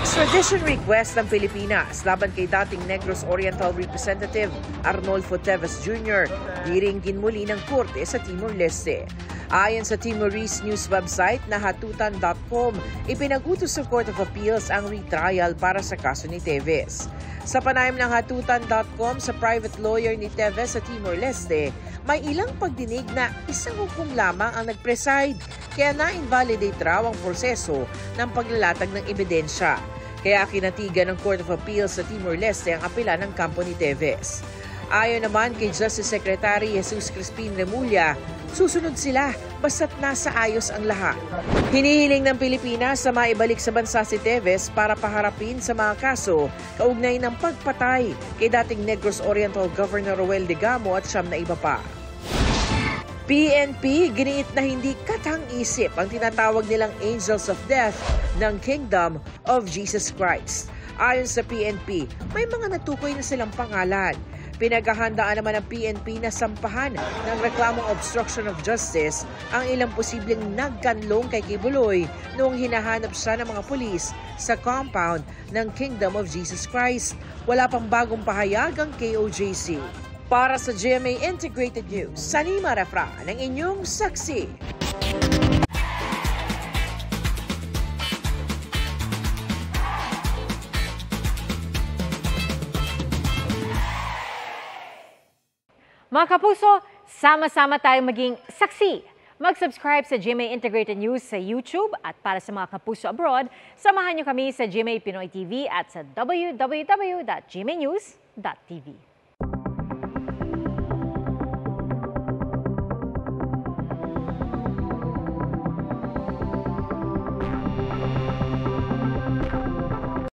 Extradition request ng Pilipinas laban kay dating Negros Oriental Representative Arnolfo Teves Jr. diringgin muli ng korte sa Timor-Leste. Ayon sa Timorese news website na hatutan.com, ipinagutos ng Court of Appeals ang retrial para sa kaso ni Teves. Sa panayam ng hatutan.com sa private lawyer ni Teves sa Timor-Leste, may ilang pagdinig na isang hukom lamang ang nag-preside, kaya na-invalidate raw ang proseso ng paglalatag ng ebidensya. Kaya kinatigan ng Court of Appeals sa Timor-Leste ang apela ng kampo ni Teves. Ayon naman kay Justice Secretary Jesus Crispin Remulla, susunod sila basta't nasa ayos ang lahat. Hinihiling ng Pilipinas na maibalik sa bansa si Teves para paharapin sa mga kaso kaugnay ng pagpatay kay dating Negros Oriental Governor Roel Digamo at siyam na iba pa. PNP giniit na hindi katang-isip ang tinatawag nilang Angels of Death ng Kingdom of Jesus Christ. Ayon sa PNP, may mga natukoy na silang pangalan. Pinaghahandaan naman ng PNP na sampahan ng reklamong obstruction of justice ang ilang posibleng nagkanlong kay Kibuloy noong hinahanap siya ng mga pulis sa compound ng Kingdom of Jesus Christ. Wala pang bagong pahayag ang KOJC. Para sa GMA Integrated News, Sanima Refra ng inyong saksi. Mga kapuso, sama-sama tayong maging saksi. Mag-subscribe sa GMA Integrated News sa YouTube at para sa mga kapuso abroad, samahan niyo kami sa GMA Pinoy TV at sa www.gmanews.tv.